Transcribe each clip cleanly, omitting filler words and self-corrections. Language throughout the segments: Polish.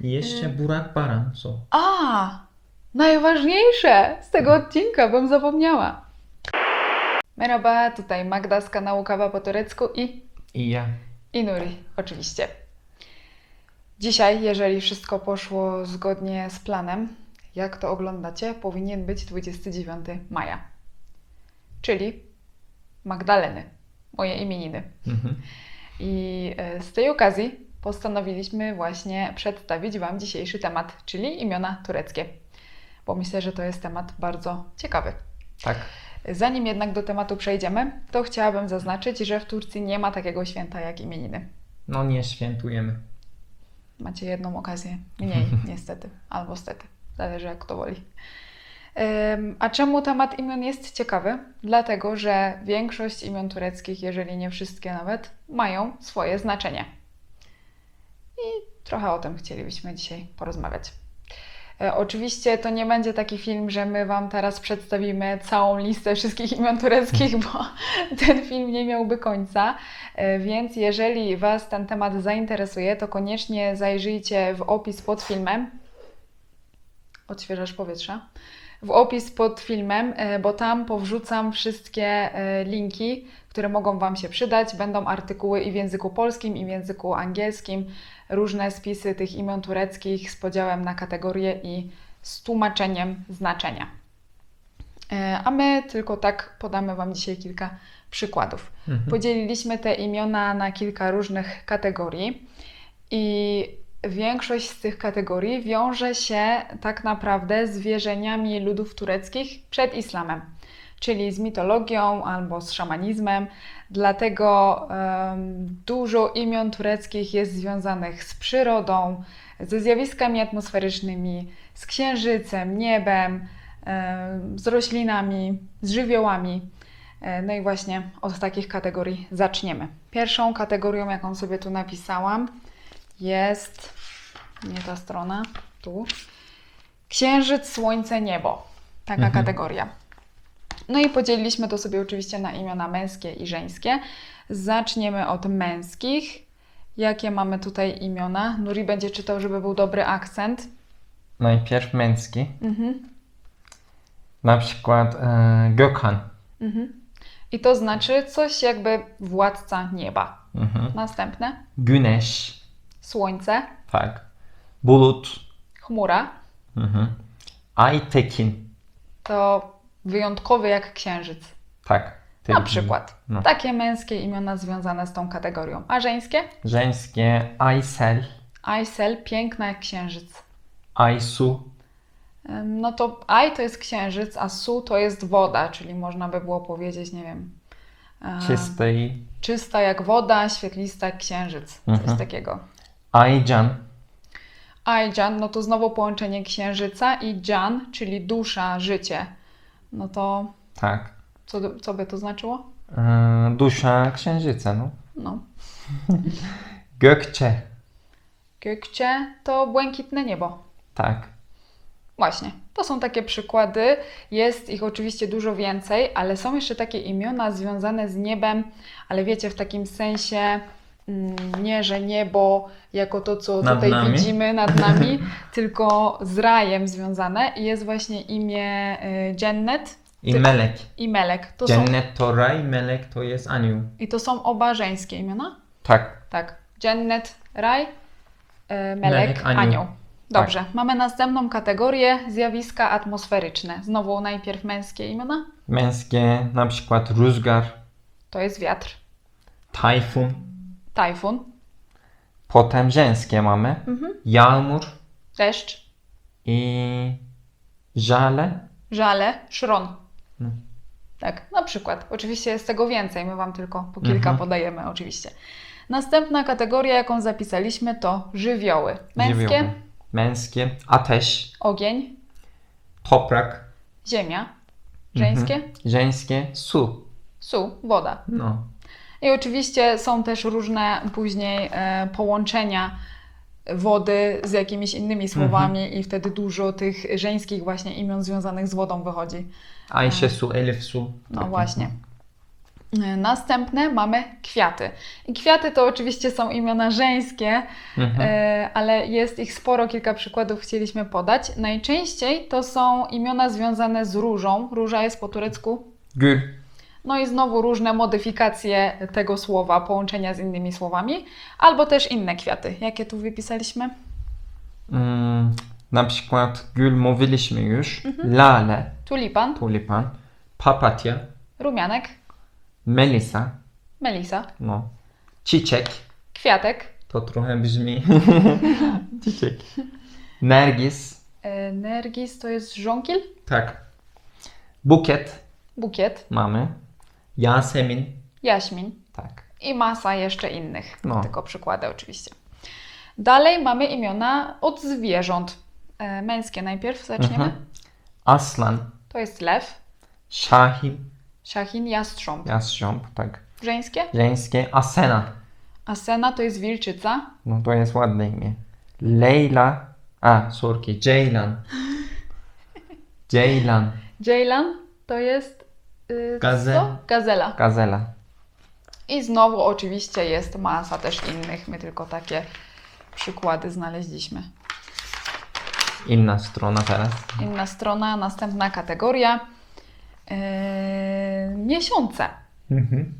I jeszcze burak baran, co? A, najważniejsze z tego odcinka, bym zapomniała. Merhaba, tutaj Magda z kanału Kawa po turecku I ja. i Nuri, oczywiście. Dzisiaj, jeżeli wszystko poszło zgodnie z planem, jak to oglądacie, powinien być 29 maja. Czyli Magdaleny, moje imieniny. I z tej okazji postanowiliśmy właśnie przedstawić Wam dzisiejszy temat, czyli imiona tureckie. Bo myślę, że to jest temat bardzo ciekawy. Tak. Zanim jednak do tematu przejdziemy, to chciałabym zaznaczyć, że w Turcji nie ma takiego święta jak imieniny. No nie świętujemy. Macie jedną okazję mniej, niestety, albo stety. Zależy jak kto woli. A czemu temat imion jest ciekawy? Dlatego, że większość imion tureckich, jeżeli nie wszystkie nawet, mają swoje znaczenie. I trochę o tym chcielibyśmy dzisiaj porozmawiać. Oczywiście to nie będzie taki film, że my Wam teraz przedstawimy całą listę wszystkich imion tureckich, bo ten film nie miałby końca. Więc jeżeli Was ten temat zainteresuje, to koniecznie zajrzyjcie w opis pod filmem. Odświeżasz powietrza. W opis pod filmem, bo tam powrzucam wszystkie linki, które mogą Wam się przydać. Będą artykuły i w języku polskim, i w języku angielskim. Różne spisy tych imion tureckich z podziałem na kategorie i z tłumaczeniem znaczenia. A my tylko tak podamy Wam dzisiaj kilka przykładów. Podzieliliśmy te imiona na kilka różnych kategorii i większość z tych kategorii wiąże się tak naprawdę z wierzeniami ludów tureckich przed islamem, czyli z mitologią albo z szamanizmem. Dlatego dużo imion tureckich jest związanych z przyrodą, ze zjawiskami atmosferycznymi, z księżycem, niebem, z roślinami, z żywiołami. No i właśnie od takich kategorii zaczniemy. Pierwszą kategorią, jaką sobie tu napisałam, jest, nie ta strona, tu, księżyc, słońce, niebo. Taka kategoria. No i podzieliliśmy to sobie oczywiście na imiona męskie i żeńskie. Zaczniemy od męskich. Jakie mamy tutaj imiona? Nuri będzie czytał, żeby był dobry akcent. Najpierw męski. Na przykład Gökhan. I to znaczy coś jakby władca nieba. Następne. Güneş. Słońce. Tak. Bulut. Chmura. Aytekin. To wyjątkowy jak księżyc. Tak. Na przykład. No. Takie męskie imiona związane z tą kategorią. A żeńskie? Żeńskie Aysel. Aysel, piękna jak księżyc. Aysu. No to Aj to jest księżyc, a Su to jest woda, czyli można by było powiedzieć, nie wiem, Czystej. czysta jak woda, świetlista jak księżyc. Coś takiego. Aycan. Aycan, no to znowu połączenie księżyca i Can, czyli dusza, życie. No to Tak. co by to znaczyło? Dusza księżyca, no. No. Gökçe. Gökçe to błękitne niebo. Tak. Właśnie, to są takie przykłady. Jest ich oczywiście dużo więcej, ale są jeszcze takie imiona związane z niebem, ale wiecie, w takim sensie nie, że niebo jako to, co Nad tutaj nami. widzimy nad nami, tylko z rajem związane. I jest właśnie imię Cennet I melek. i Melek. Cennet to raj, melek to jest anioł. I to są oba żeńskie imiona? Tak. Tak. Cennet, raj, Melek, Melek, anioł. anioł. Dobrze, mamy następną kategorię, zjawiska atmosferyczne. Znowu najpierw męskie imiona. Męskie na przykład rózgar, To jest wiatr, tajfun. tajfun, Potem żeńskie mamy. Yağmur deszcz, i żale. żale, szron. Tak, na przykład. Oczywiście jest tego więcej, my Wam tylko po kilka podajemy oczywiście. Następna kategoria, jaką zapisaliśmy, to żywioły. Męskie, Żywioły. Męskie ateş, ogień, toprak. ziemia, żeńskie, Żeńskie su. su, woda. No. I oczywiście są też różne później połączenia wody z jakimiś innymi słowami i wtedy dużo tych żeńskich właśnie imion związanych z wodą wychodzi. Ayşe su, Elif su. No Takie. właśnie. Następne mamy kwiaty. I kwiaty to oczywiście są imiona żeńskie, ale jest ich sporo, kilka przykładów chcieliśmy podać. Najczęściej to są imiona związane z różą. Róża jest po turecku. Gül. No i znowu różne modyfikacje tego słowa, połączenia z innymi słowami, albo też inne kwiaty. Jakie tu wypisaliśmy? Na przykład gül mówiliśmy już. Lale. Tulipan, Tulipan. Papatya. rumianek, Melisa. melisa, No. Çiçek. kwiatek, To trochę brzmi. Çiçek. Nergis. nergis to jest żonkil, Tak. Bukiet bukiet, mamy. Yasemin. jaśmin Tak. i masa jeszcze innych. No. Tylko przykłady oczywiście. Dalej mamy imiona od zwierząt. Męskie najpierw zaczniemy. Aslan. To jest lew, Şahin. szachin, jastrząb. Jastrząb. Tak. Żeńskie. Żeńskie. Asena. Asena to jest wilczyca. No to jest ładne imię. Leyla. Sorki. Ceylan. Ceylan. Ceylan to jest co? Gazela. Gazela. I znowu oczywiście jest masa też innych. My tylko takie przykłady znaleźliśmy. Inna strona teraz. Inna strona, następna kategoria. Miesiące.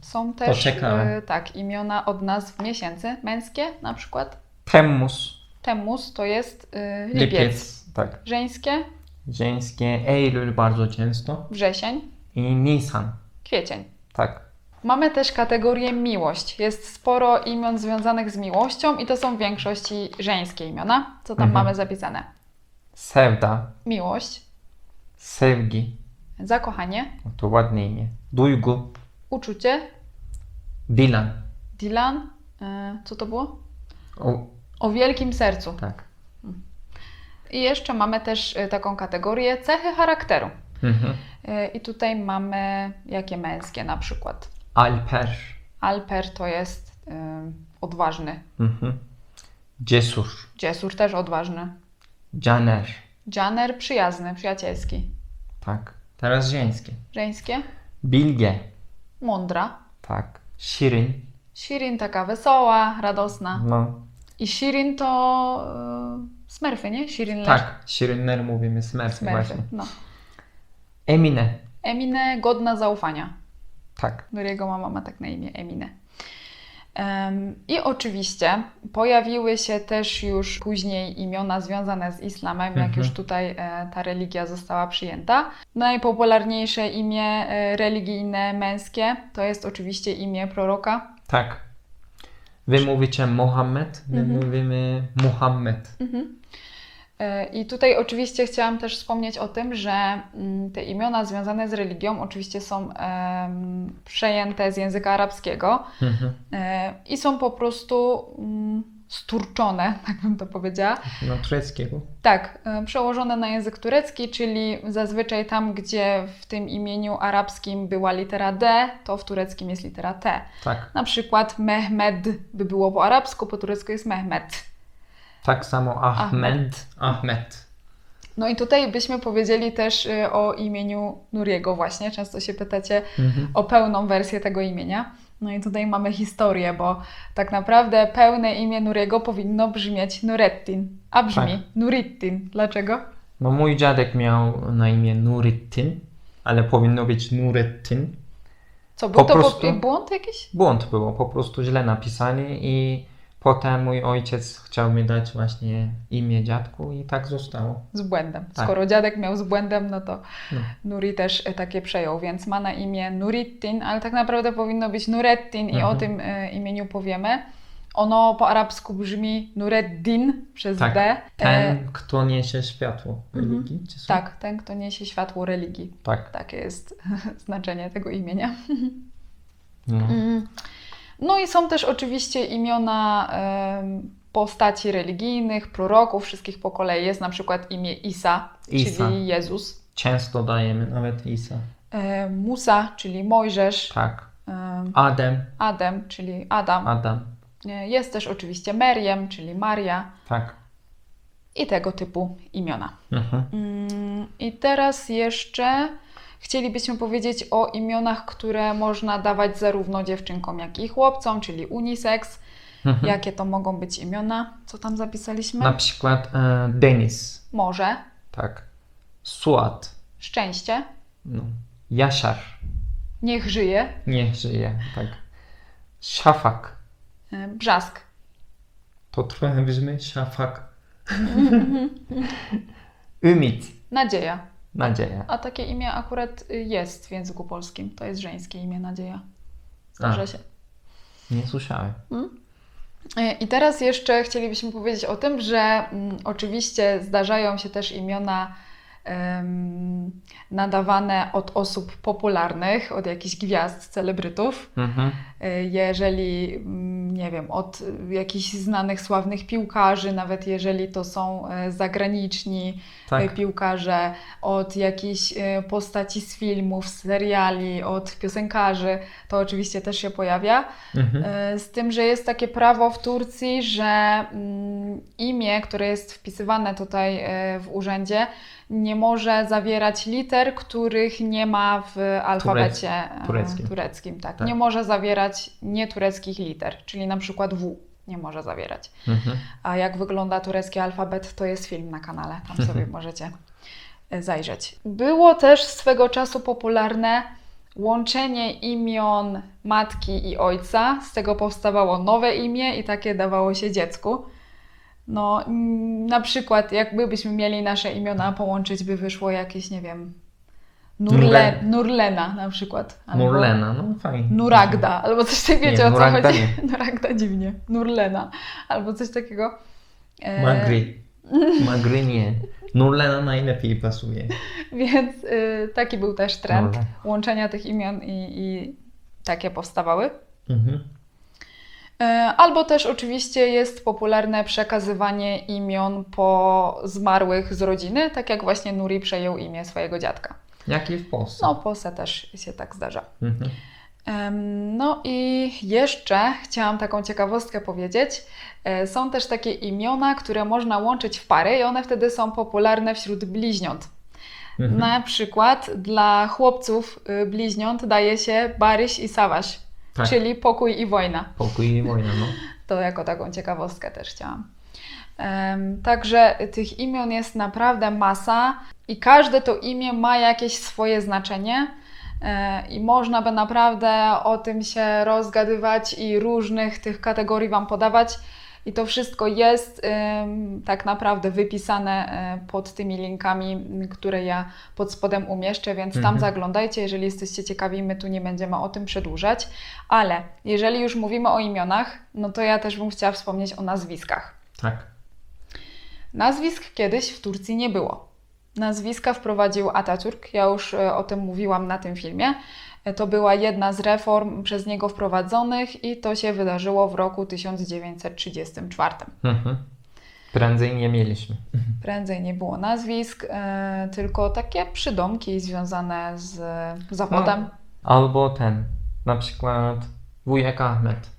Są też ciekawe. tak, imiona od nazw miesięcy. Męskie na przykład. Temmuz. Temmuz to jest lipiec. Lipiec. Tak. Żeńskie. Żeńskie. Eylül bardzo często. Wrzesień. I Nisan. Kwiecień. Tak. Mamy też kategorię miłość. Jest sporo imion związanych z miłością i to są w większości żeńskie imiona. Co tam mamy zapisane? Sevda. Miłość, Sevgi. zakochanie, No to ładne imię. Duygu. uczucie, Dilan. Dilan, co to było? O, O wielkim sercu. tak. I jeszcze mamy też taką kategorię cechy charakteru. Mhm. I tutaj mamy jakie męskie na przykład. Alper. Alper to jest odważny. Mhm. Cesur. Dziesur też odważny. Caner. Janer przyjazny, przyjacielski. Tak. Teraz żeńskie. Żeńskie, Bilge. mądra. Tak. Shirin. Shirin taka wesoła, radosna. No. I Shirin to smerfy, nie? Shirin lecz. Tak. Shirinler mówimy smerfy Smerfy. właśnie. No. Emine. Emine, godna zaufania. Tak. Nuriego mama ma tak na imię Emine. I oczywiście pojawiły się też już później imiona związane z islamem, jak już tutaj ta religia została przyjęta. Najpopularniejsze imię religijne męskie to jest oczywiście imię proroka. Tak. Wy mówicie Mohammed, my mówimy Muhammed. I tutaj oczywiście chciałam też wspomnieć o tym, że te imiona związane z religią oczywiście są przejęte z języka arabskiego i są po prostu sturczone, tak bym to powiedziała. No tureckiego. Tak, przełożone na język turecki, czyli zazwyczaj tam, gdzie w tym imieniu arabskim była litera D, to w tureckim jest litera T. Tak. Na przykład Mehmed by było po arabsku, po turecku jest Mehmet. Tak samo Ahmed. Ahmed. No i tutaj byśmy powiedzieli też o imieniu Nuriego właśnie. Często się pytacie o pełną wersję tego imienia. No i tutaj mamy historię, bo tak naprawdę pełne imię Nuriego powinno brzmieć Nurettin, a brzmi Tak. Nurittin. Dlaczego? No mój dziadek miał na imię Nurettin, ale powinno być Nurettin. Co, był Po to prostu- błąd jakiś? Błąd było, po prostu źle napisali i potem mój ojciec chciał mi dać właśnie imię dziadku i tak zostało. Z błędem. Tak. Skoro dziadek miał z błędem, no to No. Nuri też takie przejął, więc ma na imię Nurittin, ale tak naprawdę powinno być Nurettin i o tym imieniu powiemy. Ono po arabsku brzmi Nureddin przez Tak. D. Ten, kto niesie światło religii, czy co? Tak, ten, kto niesie światło religii. Tak. Takie jest znaczenie tego imienia. No. No i są też oczywiście imiona postaci religijnych, proroków, wszystkich po kolei. Jest na przykład imię Isa, Isa. czyli Jezus. Często dajemy nawet Isa. Musa, czyli Mojżesz. Tak. em, Adem. Adem, czyli Adam. Adam. Jest też oczywiście Meriem, czyli Maria Tak. i tego typu imiona. Mhm. I teraz jeszcze chcielibyśmy powiedzieć o imionach, które można dawać zarówno dziewczynkom, jak i chłopcom, czyli unisex. Jakie to mogą być imiona? Co tam zapisaliśmy? Na przykład Denis, Może, tak. Suat, szczęście, no. Yashar, niech żyje, niech żyje, tak. Szafak, brzask. to trochę brzmi szafak. Ümit, Nadzieja. nadzieja. A takie imię akurat jest w języku polskim. To jest żeńskie imię Nadzieja. Zdarza się. Nie słyszałem. I teraz jeszcze chcielibyśmy powiedzieć o tym, że oczywiście zdarzają się też imiona nadawane od osób popularnych, od jakichś gwiazd, celebrytów. Jeżeli, nie wiem, od jakichś znanych, sławnych piłkarzy, nawet jeżeli to są zagraniczni piłkarze, od jakichś postaci z filmów, z seriali, od piosenkarzy, to oczywiście też się pojawia. Z tym, że jest takie prawo w Turcji, że imię, które jest wpisywane tutaj w urzędzie, nie może zawierać liter, których nie ma w alfabecie tureckim. Tak. Nie może zawierać nietureckich liter, czyli na przykład W nie może zawierać. A jak wygląda turecki alfabet, to jest film na kanale, tam sobie możecie zajrzeć. Było też swego czasu popularne łączenie imion matki i ojca, z tego powstawało nowe imię i takie dawało się dziecku. No, na przykład, jakbyśmy mieli nasze imiona połączyć, by wyszło jakieś, nie wiem, Nurlena na przykład. Nurlena, no fajnie. Nuragda, albo coś takiego, wiecie o co Nuragda chodzi? nie. Nuragda dziwnie. Nurlena, albo coś takiego. Magri nie. Nurlena najlepiej pasuje. Więc taki był też trend łączenia tych imion i takie powstawały. Albo też oczywiście jest popularne przekazywanie imion po zmarłych z rodziny, tak jak właśnie Nuri przejął imię swojego dziadka. Jak i w Polsce. No, w Polsce też się tak zdarza. No i jeszcze chciałam taką ciekawostkę powiedzieć. Są też takie imiona, które można łączyć w pary i one wtedy są popularne wśród bliźniąt. Na przykład dla chłopców bliźniąt daje się Baryś i Sawaś, czyli pokój i wojna. Pokój i wojna, no. To jako taką ciekawostkę też chciałam. Także tych imion jest naprawdę masa i każde to imię ma jakieś swoje znaczenie i można by naprawdę o tym się rozgadywać i różnych tych kategorii Wam podawać. I to wszystko jest tak naprawdę wypisane pod tymi linkami, które ja pod spodem umieszczę, więc tam zaglądajcie, jeżeli jesteście ciekawi, my tu nie będziemy o tym przedłużać. Ale jeżeli już mówimy o imionach, no to ja też bym chciała wspomnieć o nazwiskach. Tak. Nazwisk kiedyś w Turcji nie było. Nazwiska wprowadził Atatürk, ja już o tym mówiłam na tym filmie. To była jedna z reform przez niego wprowadzonych i to się wydarzyło w roku 1934. Prędzej nie mieliśmy. Prędzej nie było nazwisk, tylko takie przydomki związane z zawodem. No, albo na przykład wujek Ahmed,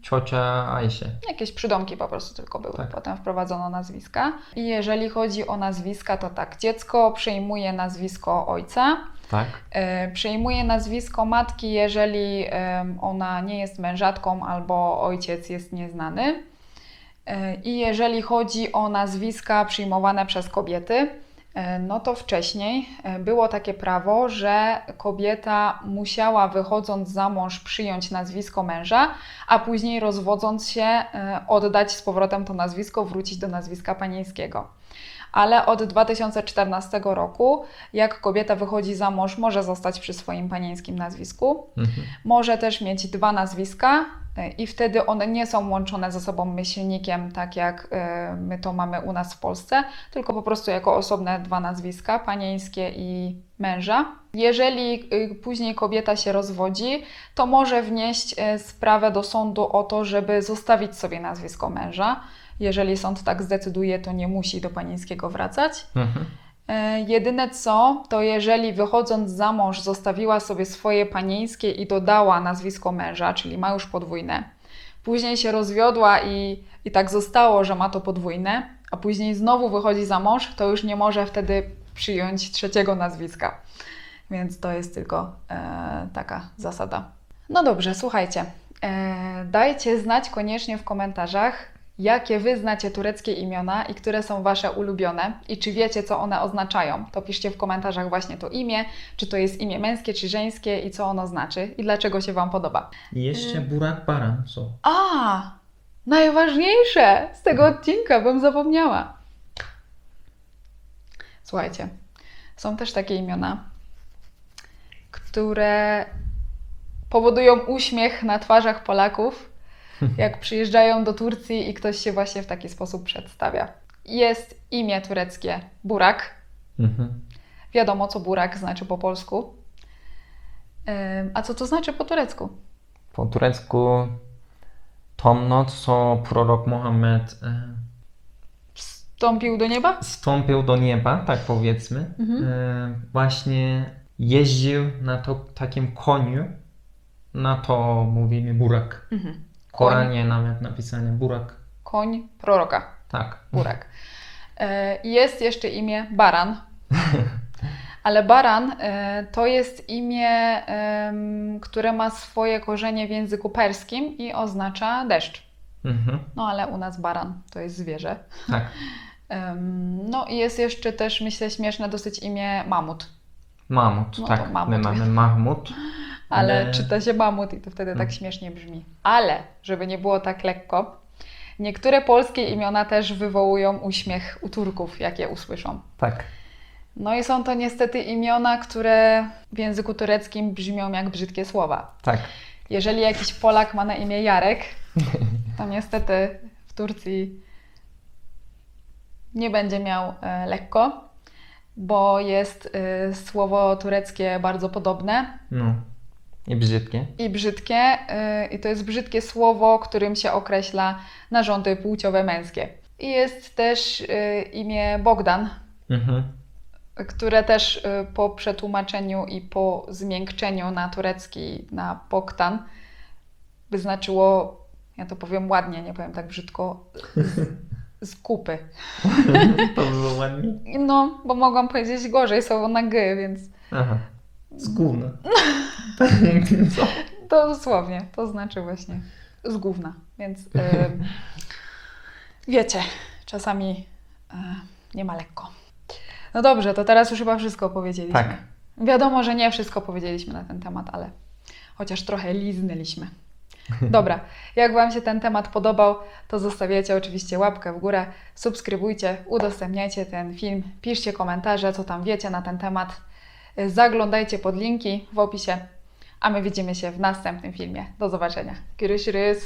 ciocia Ajsie. Jakieś przydomki po prostu tylko były. Tak. Potem wprowadzono nazwiska. I jeżeli chodzi o nazwiska, to tak, dziecko przyjmuje nazwisko ojca. Tak. Przyjmuje nazwisko matki, jeżeli ona nie jest mężatką albo ojciec jest nieznany. I jeżeli chodzi o nazwiska przyjmowane przez kobiety, no to wcześniej było takie prawo, że kobieta musiała wychodząc za mąż przyjąć nazwisko męża, a później rozwodząc się oddać z powrotem to nazwisko, wrócić do nazwiska panieńskiego. Ale od 2014 roku, jak kobieta wychodzi za mąż, może zostać przy swoim panieńskim nazwisku. Może też mieć dwa nazwiska i wtedy one nie są łączone ze sobą myślnikiem, tak jak my to mamy u nas w Polsce, tylko po prostu jako osobne dwa nazwiska, panieńskie i męża. Jeżeli później kobieta się rozwodzi, to może wnieść sprawę do sądu o to, żeby zostawić sobie nazwisko męża. Jeżeli sąd tak zdecyduje, to nie musi do panieńskiego wracać. Jedyne co, to jeżeli wychodząc za mąż zostawiła sobie swoje panieńskie i dodała nazwisko męża, czyli ma już podwójne, później się rozwiodła i tak zostało, że ma to podwójne, a później znowu wychodzi za mąż, to już nie może wtedy przyjąć trzeciego nazwiska. Więc to jest tylko taka zasada. No dobrze, słuchajcie. Dajcie znać koniecznie w komentarzach, jakie Wy znacie tureckie imiona i które są Wasze ulubione i czy wiecie, co one oznaczają. To piszcie w komentarzach właśnie to imię, czy to jest imię męskie, czy żeńskie i co ono znaczy i dlaczego się Wam podoba. I jeszcze Burak Baran są. A, najważniejsze z tego odcinka, bym zapomniała. Słuchajcie, są też takie imiona, które powodują uśmiech na twarzach Polaków, jak przyjeżdżają do Turcji i ktoś się właśnie w taki sposób przedstawia. Jest imię tureckie Burak. Wiadomo, co Burak znaczy po polsku. A co to znaczy po turecku? Po turecku tą noc, co prorok Mohammed Wstąpił do nieba? wstąpił do nieba, tak powiedzmy, właśnie jeździł na takim koniu, na to mówimy Burak. W Koranie nawet napisane Burak. Koń proroka. Tak. Burak. Jest jeszcze imię Baran. Ale Baran to jest imię, które ma swoje korzenie w języku perskim i oznacza deszcz. No ale u nas Baran to jest zwierzę. Tak. No i jest jeszcze też, myślę, śmieszne dosyć imię Mamut. Mamut, No to tak. Mamut. My mamy Mahmud. Ale czyta się Mamut i to wtedy tak śmiesznie brzmi. Ale, żeby nie było tak lekko, niektóre polskie imiona też wywołują uśmiech u Turków, jak je usłyszą. Tak. No i są to niestety imiona, które w języku tureckim brzmią jak brzydkie słowa. Tak. Jeżeli jakiś Polak ma na imię Jarek, to niestety w Turcji nie będzie miał lekko, bo jest słowo tureckie bardzo podobne. No. I brzydkie. I brzydkie. I to jest brzydkie słowo, którym się określa narządy płciowe męskie. I jest też imię Bogdan, które też po przetłumaczeniu i po zmiękczeniu na turecki, na Bogdan, by znaczyło, ja to powiem ładnie, nie powiem tak brzydko, z kupy. To było ładnie. No, bo mogłam powiedzieć gorzej, słowo na g, więc... Aha. Z gówna. Co? To dosłownie, to znaczy właśnie z gówna, więc wiecie, czasami nie ma lekko. No dobrze, to teraz już chyba wszystko powiedzieliśmy. Tak. Wiadomo, że nie wszystko powiedzieliśmy na ten temat, ale chociaż trochę liznęliśmy. Dobra, jak Wam się ten temat podobał, to zostawiacie oczywiście łapkę w górę, subskrybujcie, udostępniajcie ten film, piszcie komentarze, co tam wiecie na ten temat, zaglądajcie pod linki w opisie, a my widzimy się w następnym filmie. Do zobaczenia. Görüşürüz.